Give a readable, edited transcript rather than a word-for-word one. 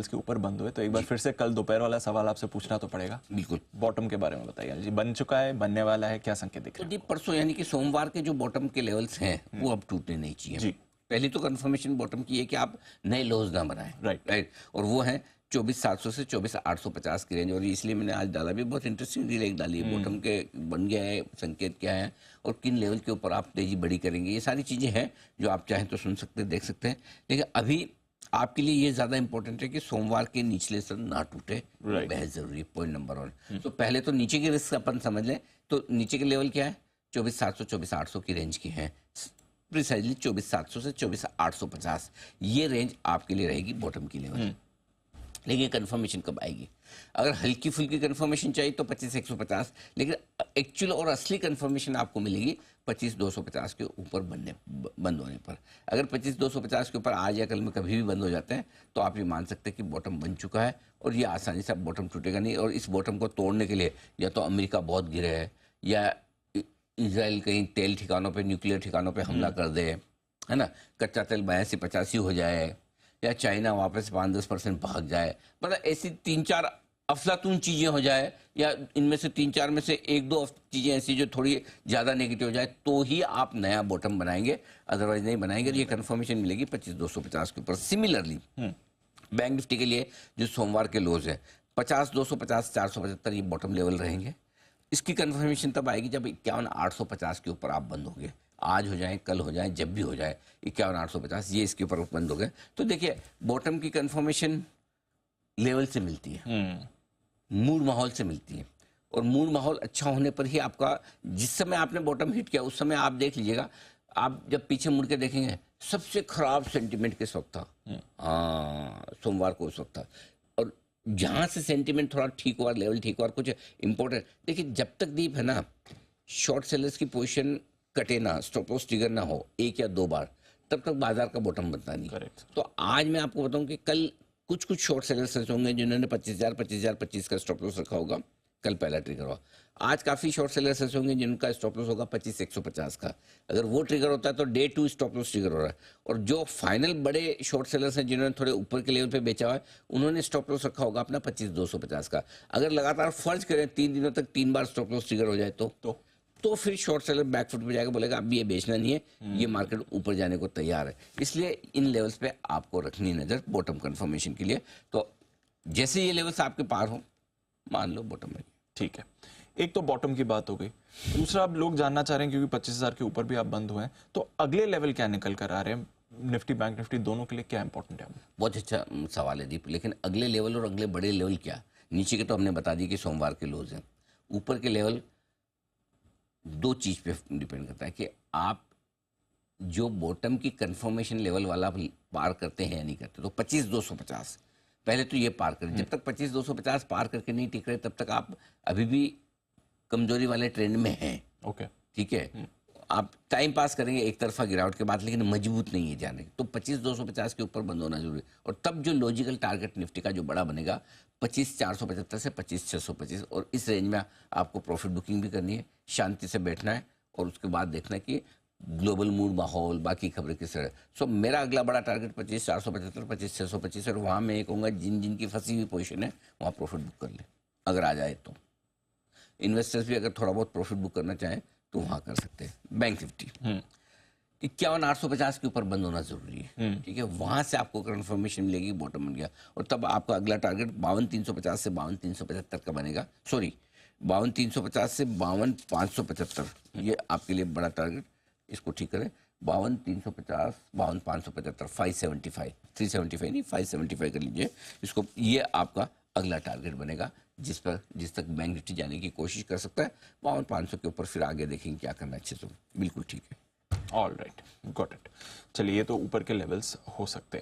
Levels के ऊपर बंद हुए, तो एक बार फिर से कल दोपहर वाला सवाल आपसे पूछना तो पड़ेगा। बिल्कुल। बॉटम के बारे में बताइए जी, बन चुका है, बनने वाला है, क्या संकेत दिख तो रहे हैं? परसों यानी कि सोमवार के जो बॉटम के लेवल्स हैं वो अब टूटने नहीं चाहिए जी। पहली तो कंफर्मेशन बॉटम की है कि आप नए लोज ना बनाएं। राइट। और वो है 24,700 से 24,850 की रेंज। और इसलिए मैंने आज डाला भी, बहुत इंटरेस्टिंग रील एक डाली है, बॉटम के बन गया है, संकेत क्या है और किन लेवल के ऊपर आप तेजी बड़ी करेंगे, ये सारी चीज़ें हैं जो आप चाहें तो सुन सकते हैं, देख सकते हैं। लेकिन अभी आपके लिए ये ज़्यादा इंपॉर्टेंट है कि सोमवार के निचले स्तर ना टूटे, बेहद ज़रूरी है, पॉइंट नंबर 1। तो पहले तो नीचे की रिस्क अपन समझ लें, तो नीचे के लेवल क्या है, 24,700 24,800 की रेंज की है, प्रिसाइजली 24,700 से 24,850, ये रेंज आपके लिए रहेगी बॉटम की लेवल। लेकिन कंफर्मेशन कब आएगी? अगर हल्की फुल्की कंफर्मेशन चाहिए तो 25,150, लेकिन एक्चुअल और असली कंफर्मेशन आपको मिलेगी 25,250 के ऊपर बंद होने पर। अगर 25,250 के ऊपर आज या कल में कभी भी बंद हो जाते हैं तो आप ये मान सकते हैं कि बॉटम बन चुका है और ये आसानी से बॉटम टूटेगा नहीं। और इस बॉटम को तोड़ने के लिए या तो अमेरिका बहुत गिरे है, या इजराइल कहीं तेल ठिकानों पे, न्यूक्लियर ठिकानों पे हमला कर दे, है ना, कच्चा तेल 82-85 हो जाए, या चाइना वापस 5-10% भाग जाए, मतलब ऐसी 3-4 अफलातून चीज़ें हो जाए, या इनमें से 3-4 में से 1-2 चीज़ें ऐसी जो थोड़ी ज़्यादा नेगेटिव हो जाए, तो ही आप नया बॉटम बनाएंगे, अदरवाइज नहीं बनाएंगे। तो ये कंफर्मेशन मिलेगी 25,250 के ऊपर। सिमिलरली बैंक निफ्टी के लिए जो सोमवार के लोज है 50,250 475 ये बॉटम लेवल रहेंगे। इसकी कंफर्मेशन तब आएगी जब 51,850 के ऊपर आप बंद होंगे। आज हो जाए, कल हो जाए, जब भी हो जाए 51,850 ये इसके ऊपर बंद हो गए तो देखिए बॉटम की कंफर्मेशन लेवल से मिलती है, मूड माहौल से मिलती है। और मूड माहौल अच्छा होने पर ही आपका, जिस समय आपने बॉटम हिट किया उस समय आप देख लीजिएगा, आप जब पीछे मुड़ के देखेंगे सबसे खराब सेंटिमेंट किस वक्त था? सोमवार को उस वक्त था। और जहां से सेंटिमेंट थोड़ा ठीक हुआ, लेवल ठीक हुआ और कुछ इंपॉर्टेंट, देखिए जब तक दीप है ना, शॉर्ट सेलर्स की पोजीशन कटे ना, स्टॉप लॉस ट्रिगर ना हो 1 या 2 बार, तब तक बाजार का बॉटम बनता नहीं। Correct. तो आज मैं आपको बताऊं कि कल कुछ शॉर्ट सेलर्स ऐसे होंगे जिन्होंने 25,025 का स्टॉप लॉस रखा होगा, कल पहला ट्रिगर हुआ। आज काफी शॉर्ट सेलर्स ऐसे होंगे जिनका स्टॉप लॉस होगा 25,150 का। अगर वो ट्रिगर होता है तो डे 2 स्टॉप लॉस ट्रिगर हो रहा है। और जो फाइनल बड़े शॉर्ट सेलर्स हैं जिन्होंने थोड़े ऊपर के लेवल पे बेचा हुआ है, उन्होंने स्टॉप लॉस रखा होगा अपना 25,250 का। अगर लगातार फर्ज करें 3 दिनों तक 3 बार स्टॉप लॉस ट्रिगर हो जाए तो फिर शॉर्ट सेलर बैकफुट पे जाकर बोलेगा अब ये बेचना नहीं है, ये मार्केट ऊपर जाने को तैयार है। इसलिए इन लेवल्स पे आपको रखनी नजर बॉटम कंफर्मेशन के लिए। तो जैसे ये लेवल्स आपके पार हो, मान लो बॉटम में। ठीक है, एक तो बॉटम की बात हो गई। दूसरा, अब लोग जानना चाह रहे हैं क्योंकि 25,000 के ऊपर भी आप बंद हुए हैं, तो अगले लेवल क्या निकल कर आ रहे हैं निफ्टी बैंक निफ्टी दोनों के लिए, क्या इंपॉर्टेंट है? बहुत अच्छा सवाल है दीप। लेकिन अगले लेवल और अगले बड़े लेवल क्या? नीचे के तो हमने बता दी कि सोमवार के लोज हैं। ऊपर के लेवल 2 चीज पे डिपेंड करता है कि आप जो बॉटम की कंफर्मेशन लेवल वाला पार करते हैं या नहीं करते। तो 25,250 पहले तो ये पार करें। जब तक 25,250 पार करके नहीं टिक रहे तब तक आप अभी भी कमजोरी वाले ट्रेंड में हैं। ओके, ठीक है, आप टाइम पास करेंगे एक तरफा गिरावट के बाद, लेकिन मजबूत नहीं है जाने। तो 25,250 के ऊपर बंद होना जरूरी है। और तब जो लॉजिकल टारगेट निफ्टी का जो बड़ा बनेगा 25,475 से 25,625, और इस रेंज में आपको प्रॉफिट बुकिंग भी करनी है, शांति से बैठना है और उसके बाद देखना है कि ग्लोबल मूड माहौल बाकी खबरें किस तरह। सो मेरा अगला बड़ा टारगेट 25,475 25,625 और वहाँ मैं ये कहूँगा जिन जिन की फंसी हुई पोजीशन है वहाँ प्रॉफिट बुक कर ले अगर आ जाए तो। इन्वेस्टर्स भी अगर थोड़ा बहुत प्रॉफिट बुक करना चाहें तो वहाँ कर सकते हैं। बैंक निफ्टी 51,850 के ऊपर बंद होना जरूरी है। ठीक है, वहां से आपको कंफर्मेशन मिलेगी बॉटम बन गया, और तब आपका अगला टारगेट 52,350 से 52,375 का बनेगा। सॉरी, 52,350 से 52,575, ये आपके लिए बड़ा टारगेट। इसको ठीक करें, 52,350 52,575 575 375 नहीं 575 कर लीजिए इसको। ये आपका अगला टारगेट बनेगा जिस तक बैंक निफ्टी जाने की कोशिश कर सकता है। 52,500 के ऊपर फिर आगे देखेंगे क्या करना है अच्छे से। बिल्कुल ठीक है। All right, got it. चलिए, ये तो ऊपर के लेवल्स हो सकते हैं।